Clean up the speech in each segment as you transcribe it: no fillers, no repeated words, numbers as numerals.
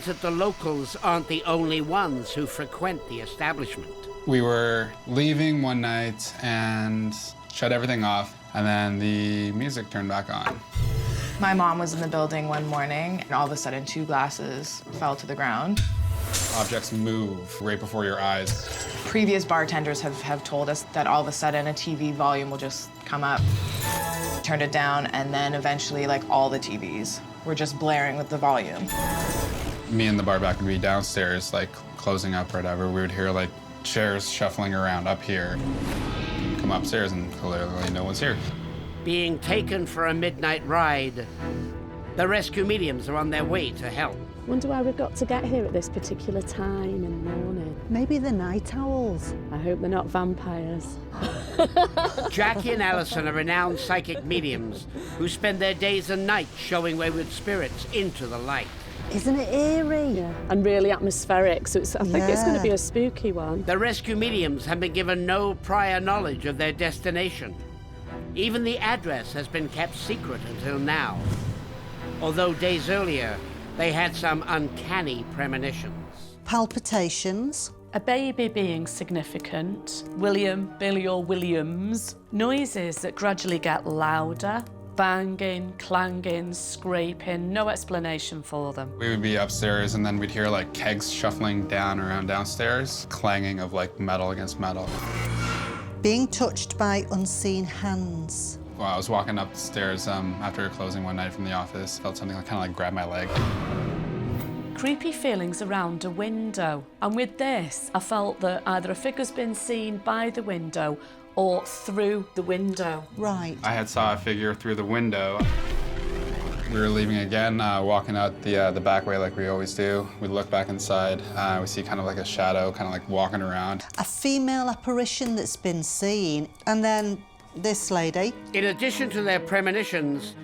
means that the locals aren't the only ones who frequent the establishment. We were leaving one night and shut everything off, and then the music turned back on. My mom was in the building one morning, and all of a sudden 2 glasses fell to the ground. Objects move right before your eyes. Previous bartenders have told us that all of a sudden a TV volume will just come up, turned it down, and then eventually, like, all the TVs were just blaring with the volume. Me and the bar back would be downstairs, like, closing up or whatever. We would hear, like, chairs shuffling around up here. We'd come upstairs and clearly no one's here. Being taken for a midnight ride, the rescue mediums are on their way to help. Wonder why we've got to get here at this particular time in the morning. Maybe they're night owls. I hope they're not vampires. Jackie and Alison are renowned psychic mediums who spend their days and nights showing wayward spirits into the light. Isn't it eerie? Yeah, and really atmospheric, so I think it's going to be Yeah. a spooky one. The rescue mediums have been given no prior knowledge of their destination. Even the address has been kept secret until now. Although days earlier, they had some uncanny premonitions. Palpitations. A baby being significant, William, Billy or Williams, noises that gradually get louder, banging, clanging, scraping, no explanation for them. We would be upstairs and then we'd hear like kegs shuffling down around downstairs, clanging of like metal against metal. Being touched by unseen hands. Well, I was walking up the stairs after closing one night from the office, felt something like, kind of like grab my leg. Creepy feelings around a window. And with this, I felt that either a figure's been seen by the window or through the window. Right. I had saw a figure through the window. We were leaving again, walking out the back way like we always do. We look back inside, we see kind of like a shadow, kind of like walking around. A female apparition that's been seen, and then this lady. In addition to their premonitions,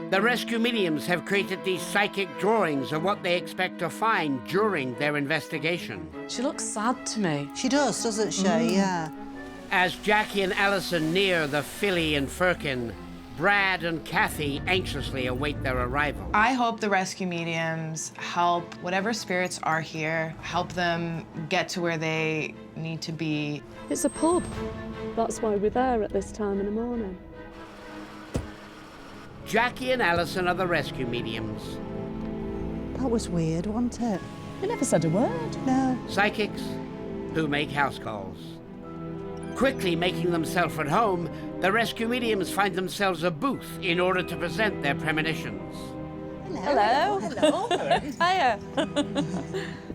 the rescue mediums have created these psychic drawings of what they expect to find during their investigation. She looks sad to me. She does, doesn't she? Yeah. As Jackie and Alison near the Philly and Firkin, Brad and Kathy anxiously await their arrival. I hope the rescue mediums help whatever spirits are here, help them get to where they need to be. It's a pub. That's why we're there at this time in the morning. Jackie and Alison are the rescue mediums. That was weird, wasn't it? They never said a word. No. Psychics who make house calls. Quickly making themselves at home, the rescue mediums find themselves a booth in order to present their premonitions. Hello. Hello. Hiya.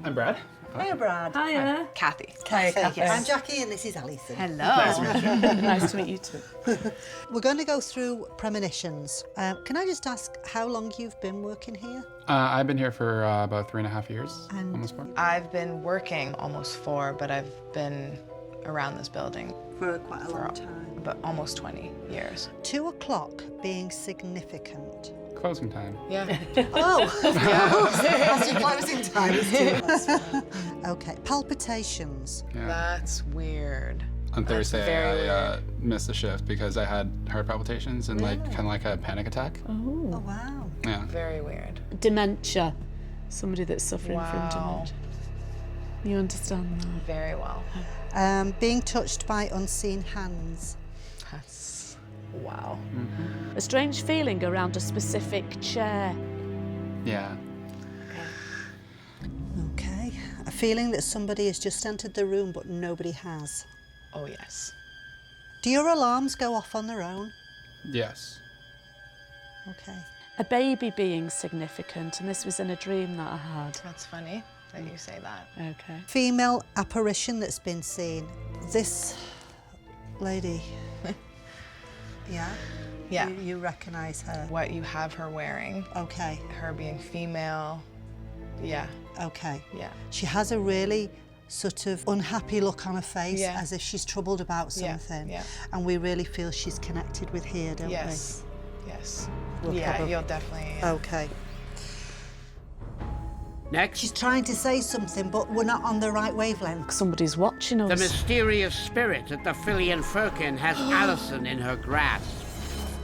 I'm Brad. Hiya, Brad. Hiya. Kathy. Hiya, Kathy. I'm Jackie and this is Alison. Hello. Nice to meet you too. We're going to go through premonitions. Can I just ask how long you've been working here? I've been here for about 3.5 years, And- almost 4. I've been working almost 4, but I've been around this building For quite a long time. but almost 20 years. 2 o'clock being significant. Closing time. Yeah. Oh, that's your closing time. Is okay, palpitations. Yeah. That's weird. On Thursday, very I missed the shift because I had heart palpitations and like kind of like a panic attack. Oh, wow. Yeah. Very weird. Dementia. Somebody that's suffering from Wow. dementia. You understand that? Very well. Being touched by unseen hands. That's wow. A strange feeling around a specific chair. Yeah. Okay. A feeling that somebody has just entered the room but nobody has. Oh yes. Do your alarms go off on their own? Yes. Okay. A baby being significant, and this was in a dream that I had. That's funny that you say that. Okay. Female apparition that's been seen. This lady. Yeah? Yeah. You recognise her? What you have her wearing, Okay. her being female. Yeah. Okay. Yeah. She has a really sort of unhappy look on her face, Yeah. as if she's troubled about Yeah, something. yeah. And we really feel she's connected with here, don't Yes. Yes. We'll yeah, probably- you'll definitely. we? Okay. Next, She's trying to say something, but we're not on the right wavelength. Somebody's watching us. the mysterious spirit at the Philly and Firkin has Alison in her grasp.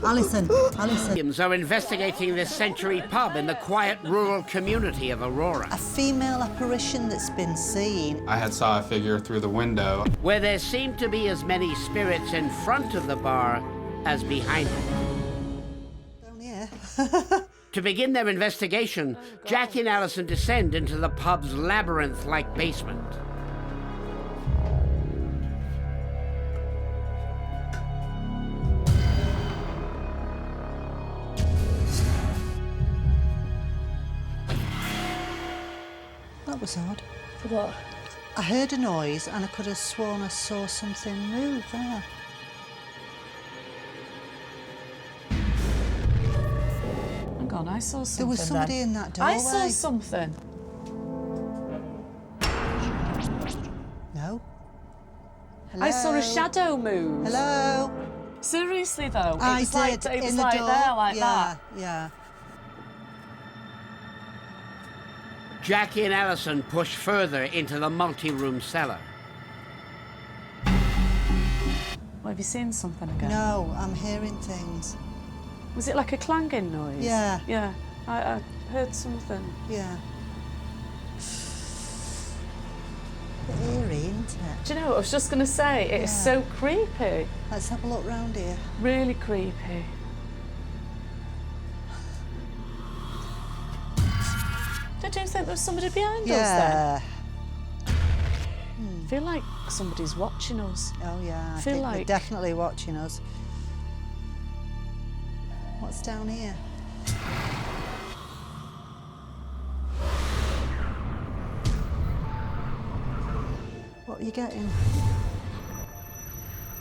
Alison, Alison. Williams are investigating this century pub in the quiet rural community of Aurora, A female apparition that's been seen. I had saw a figure through the window. where there seem to be as many spirits in front of the bar as behind it. Down here. To begin their investigation, Jackie and Alison descend into the pub's labyrinth-like basement. That was odd. What? I heard a noise and I could have sworn I saw something move there. Hang on, I saw something. There was somebody then. in that doorway. I saw something. No. Hello? I saw a shadow move. Hello? Seriously though, I it was did. like it was in the like door. there, like yeah, that. Yeah. Jackie and Alison push further into the multi-room cellar. Well, have you seen something again? No, I'm hearing things. Was it like a clanging noise? Yeah. Yeah, I heard something. Yeah. Bit eerie, isn't it? Do you know what I was just going to say? It's Yeah. so creepy. Let's have a look round here. Really creepy. Did you think there was somebody behind us Yeah. then? I feel like somebody's watching us. Oh, yeah. I Feel think they're like- definitely watching us. What's down here? What are you getting?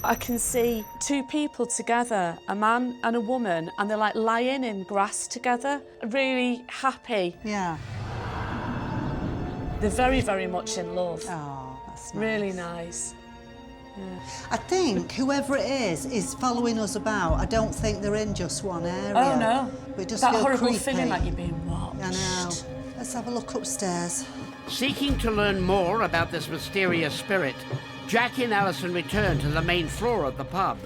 I can see two people together, a man and a woman, and they're like lying in grass together, really happy. Yeah. They're very, very much in love. Oh, that's nice. Really nice. I think whoever it is following us about. I don't think they're in just one area. Oh no. We just that feel horrible creepy. feeling like you're being watched. I know. Let's have a look upstairs. Seeking to learn more about this mysterious spirit, Jackie and Alison return to the main floor of the pub.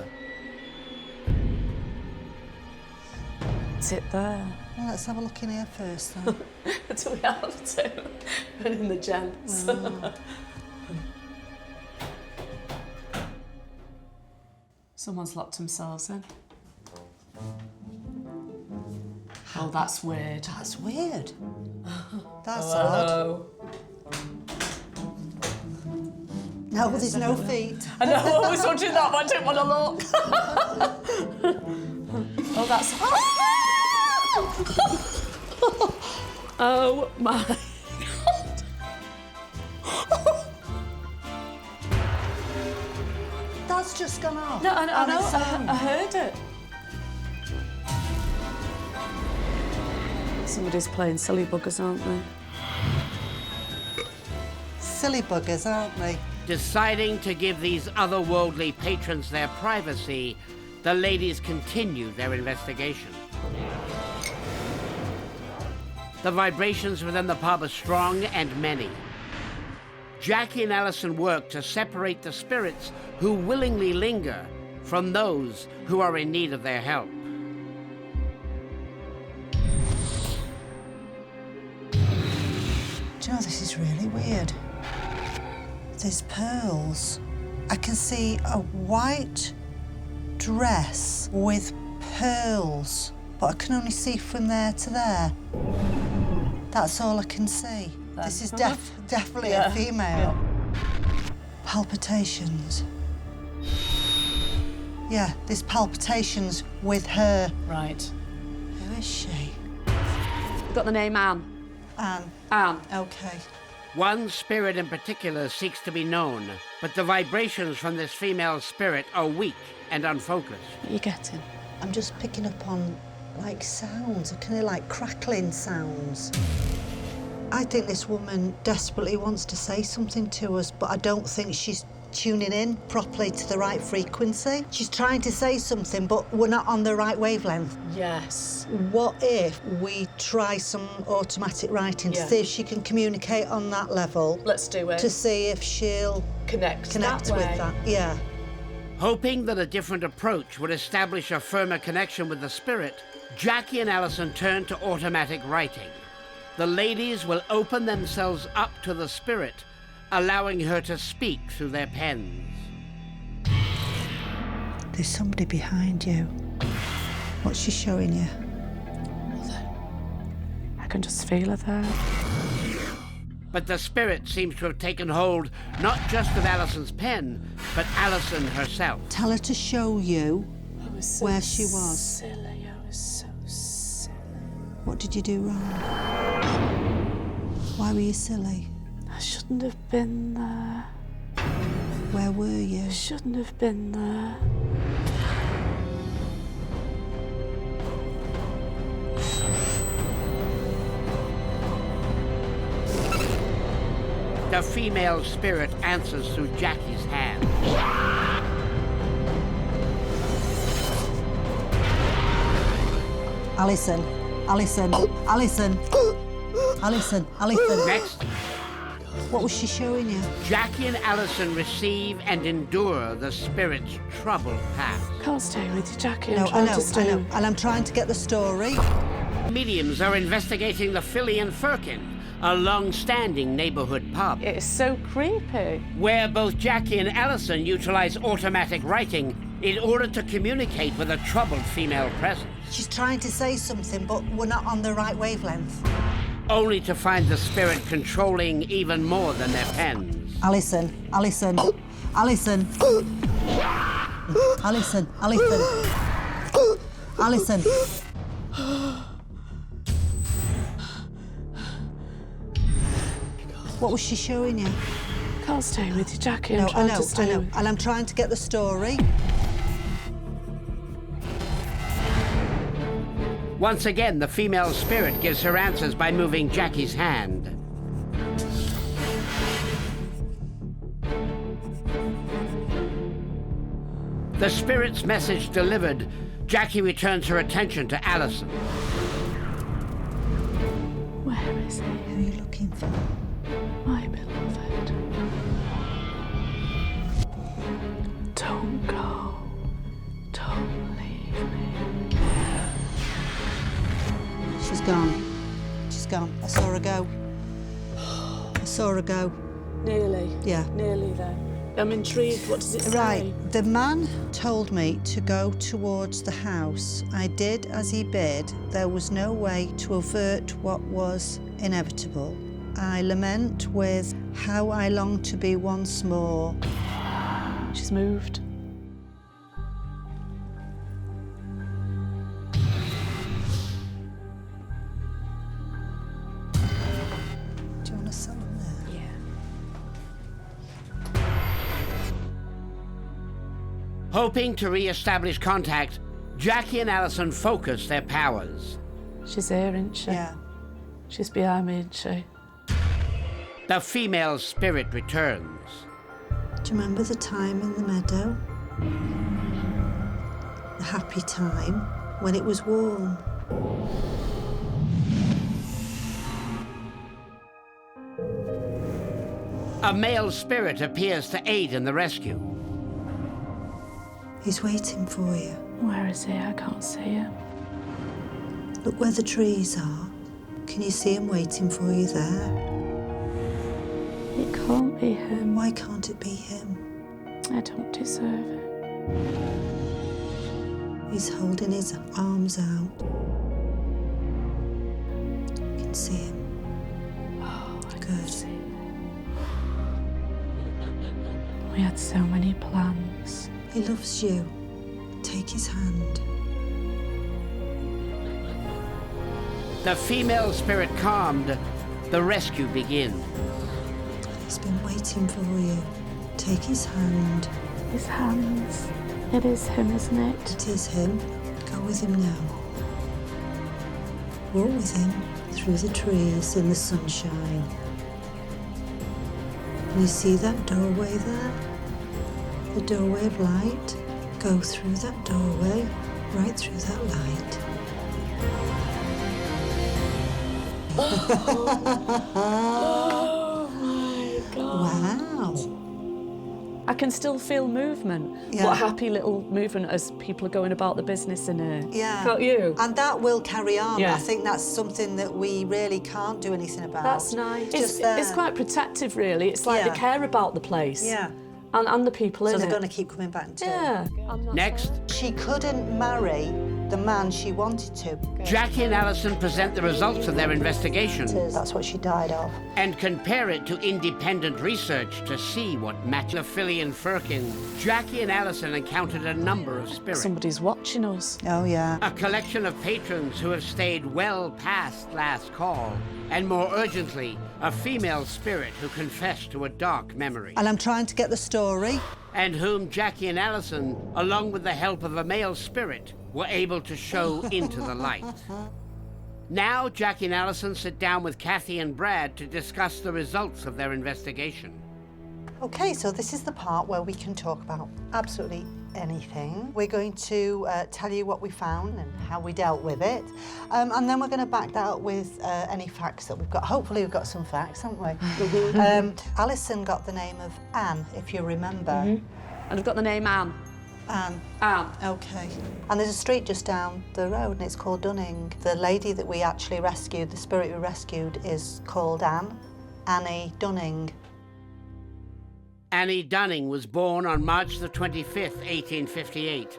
Is it there? Well, let's have a look in here first, then. Do we have to? Put in the gents. Someone's locked themselves in. Oh, that's weird. That's weird. That's Oh, odd. hello. No, there's no feet. I know, I was wondering that, but I didn't want to look. Oh, that's... Oh, my God. That's just gone off. No, I on know, its own. I heard it. Somebody's playing silly buggers, aren't they? Silly buggers, aren't they? Deciding to give these otherworldly patrons their privacy, the ladies continue their investigation. The vibrations within the pub are strong and many. Jackie and Alison work to separate the spirits who willingly linger from those who are in need of their help. Do you know, this is really weird. There's pearls. I can see a white dress with pearls, but I can only see from there to there. That's all I can see. This is definitely a female. Palpitations. Yeah, there's palpitations with her. Right. Who is she? We've got the name Anne. Anne. Anne. Okay. One spirit in particular seeks to be known, but the vibrations from this female spirit are weak and unfocused. What are you getting? I'm just picking up on, like, sounds. I can hear, like, crackling sounds. I think this woman desperately wants to say something to us, but I don't think she's tuning in properly to the right frequency. She's trying to say something, but we're not on the right wavelength. Yes. What if we try some automatic writing to Yeah. see if she can communicate on that level? Let's do it. To see if she'll connect connect that with way. that. Yeah. Hoping that a different approach would establish a firmer connection with the spirit, Jackie and Alison turn to automatic writing. The ladies will open themselves up to the spirit, allowing her to speak through their pens. There's somebody behind you. What's she showing you? I can just feel her there. But the spirit seems to have taken hold not just of Alison's pen, but Alison herself. Tell her to show you where she was. Silly, I was so silly. What did you do wrong? Why were you silly? I shouldn't have been there. Where were you? I shouldn't have been there. The female spirit answers through Jackie's hand. Alison, Alison, Alison, Alison, Alison. Next, What was she showing you? Jackie and Alison receive and endure the spirit's troubled past. Can't stay with you, Jackie. No, I'm trying I to know, stay. I know. And I'm trying to get the story. Mediums are investigating the Philly and Firkin, a long-standing neighborhood pub, It's so creepy. where both Jackie and Alison utilize automatic writing in order to communicate with a troubled female presence, She's trying to say something, but we're not on the right wavelength. only to find the spirit controlling even more than their pens. Alison, Alison, Alison. Alison, Alison. Alison. What was she showing you? Can't stay with you, Jackie. I'm No, I trying know, to I stay. know. And I'm trying to get the story. Once again, the female spirit gives her answers by moving Jackie's hand. The spirit's message delivered, Jackie returns her attention to Alison. Where is he, Who are you looking for? my beloved? Don't go. Don't leave me. She's gone. She's gone. I saw her go. I saw her go. Nearly. Yeah. Nearly there. I'm intrigued. What does it say? Right. The man told me to go towards the house. I did as he bid. There was no way to avert what was inevitable. I lament with how I long to be once more. She's moved. Do you want to sell them there? Yeah. Hoping to re-establish contact, Jackie and Alison focus their powers. She's here, isn't she? Yeah. She's behind me, isn't she? The female spirit returns. Do you remember the time in the meadow? The happy time when it was warm. A male spirit appears to aid in the rescue. He's waiting for you. Where is he? I can't see him. Look where the trees are. Can you see him waiting for you there? It can't be him. Why can't it be him? I don't deserve it. He's holding his arms out. You can see him. Oh, I can Good. see. We had so many plans. He loves you. Take his hand. The female spirit calmed, the rescue begins. He's been waiting for you. Take his hand. His hands. It is him, isn't it? It is him. Go with him now. Walk with him through the trees in the sunshine. You see that doorway there? The doorway of light? Go through that doorway, right through that light. Oh my God. Wow. I can still feel movement. Yeah. What happy little movement as people are going about the business in here. Yeah. Can't you? And that will carry on. Yeah. I think that's something that we really can't do anything about. That's nice. Just there. It's quite protective, really. It's like Yeah. they care about the place. Yeah. And the people So in they're it. going to keep coming back to it. Yeah. Next, She couldn't marry the man she wanted to. Jackie and Alison present the results of their investigation That's what she died of. and compare it to independent research to see what matched the Fillion Firkin. Jackie and Alison encountered a number of spirits. Somebody's watching us. Oh, yeah. A collection of patrons who have stayed well past last call, and more urgently, a female spirit who confessed to a dark memory, And I'm trying to get the story. and whom Jackie and Alison, along with the help of a male spirit, were able to show into the light. Now, Jackie and Alison sit down with Kathy and Brad to discuss the results of their investigation. Okay, so this is the part where we can talk about absolutely anything. We're going to tell you what we found and how we dealt with it. And then we're going to back that up with any facts that we've got. Hopefully we've got some facts, haven't we? Alison got the name of Anne, if you remember. And I've got the name Anne. Anne. Anne. Okay. And there's a street just down the road and it's called Dunning. The lady that we actually rescued, the spirit we rescued, is called Anne. Annie Dunning. Annie Dunning was born on March the 25th, 1858.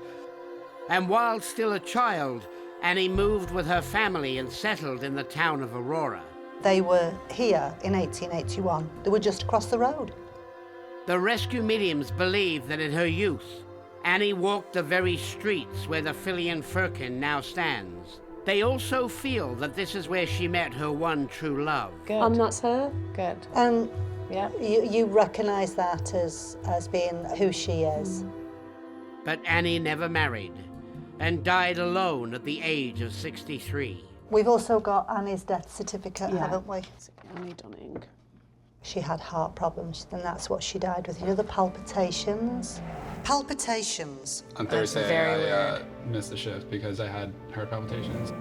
And while still a child, Annie moved with her family and settled in the town of Aurora. They were here in 1881. They were just across the road. The rescue mediums believe that in her youth, Annie walked the very streets where the Fillion Firkin now stands. They also feel that this is where she met her one true love. Good. And that's her. Good. And Yeah. you recognise that as being who she is. But Annie never married and died alone at the age of 63. We've also got Annie's death certificate, Yeah. haven't we? Annie Dunning. She had heart problems, and that's what she died with. You know, the palpitations? Palpitations. On Thursday, very I missed the shift because I had heart palpitations.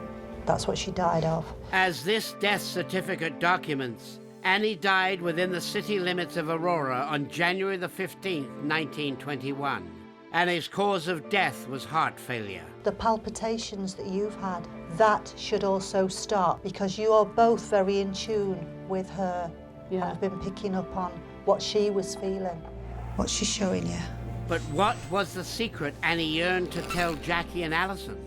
That's what she died of. As this death certificate documents, Annie died within the city limits of Aurora on January the 15th, 1921. Annie's cause of death was heart failure. The palpitations that you've had, that should also stop because you are both very in tune with her. Yeah. I've been picking up on what she was feeling. What's she showing you? But what was the secret Annie yearned to tell Jackie and Alison?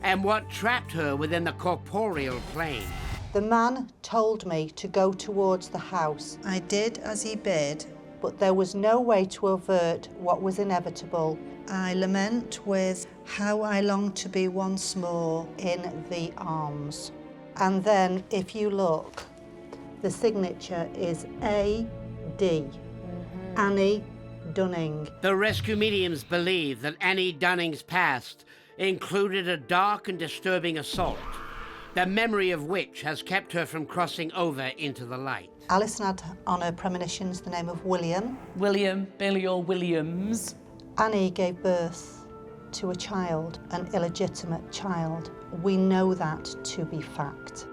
And what trapped her within the corporeal plane? The man told me to go towards the house. I did as he bid, but there was no way to avert what was inevitable. I lament with how I long to be once more in the arms. And then, if you look, the signature is A.D. Annie Dunning. The rescue mediums believe that Annie Dunning's past included a dark and disturbing assault, the memory of which has kept her from crossing over into the light. Alison had on her premonitions the name of William. William, Billy or Williams. Annie gave birth to a child, an illegitimate child. We know that to be fact.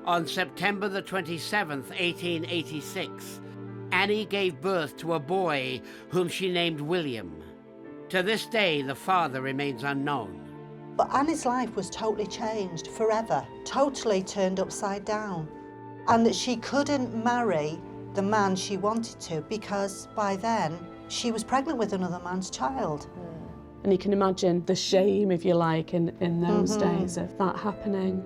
On September the 27th, 1886, Annie gave birth to a boy whom she named William. To this day, the father remains unknown. But Annie's life was totally changed forever, totally turned upside down. And that she couldn't marry the man she wanted to because by then she was pregnant with another man's child. And you can imagine the shame, if you like, in those days of that happening.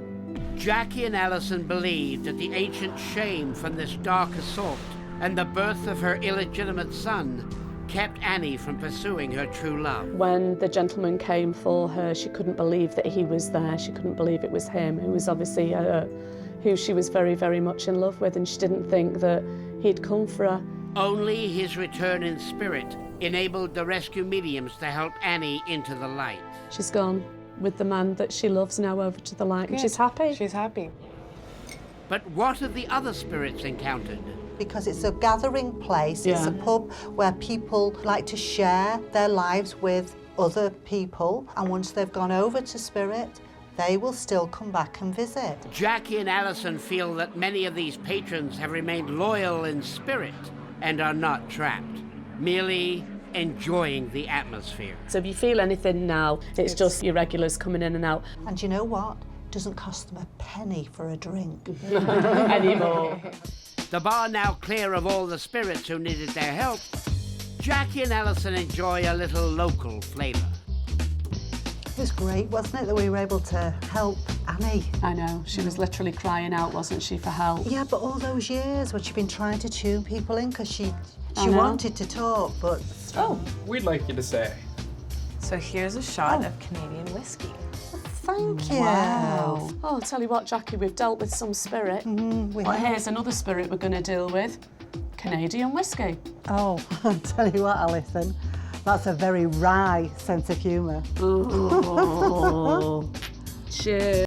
Jackie and Alison believed that the ancient shame from this dark assault and the birth of her illegitimate son kept Annie from pursuing her true love. When the gentleman came for her, she couldn't believe that he was there. She couldn't believe it was him, who was obviously who she was very, very much in love with, and she didn't think that he'd come for her. Only his return in spirit enabled the rescue mediums to help Annie into the light. She's gone with the man that she loves now over to the light, and she's happy. She's happy. But what have the other spirits encountered? Because it's a gathering place, it's Yeah. a pub where people like to share their lives with other people, and once they've gone over to spirit, they will still come back and visit. Jackie and Alison feel that many of these patrons have remained loyal in spirit and are not trapped, merely enjoying the atmosphere. So if you feel anything now, it's just your regulars coming in and out And you know what? It doesn't cost them a penny for a drink. anymore. The bar now clear of all the spirits who needed their help, Jackie and Alison enjoy a little local flavour. It was great, wasn't it, that we were able to help Annie? I know, she was literally crying out, wasn't she, for help? Yeah, but all those years when she'd been trying to tune people in because she I know. wanted to talk, but... Oh, We'd like you to say. So here's a shot of Canadian whiskey. Thank you. wow. Oh, I'll tell you what, Jackie, we've dealt with some spirit. We Well, have. here's another spirit we're going to deal with. Canadian whiskey. Oh, I'll tell you what, Alison, that's a very wry sense of humour. Ooh. Cheers.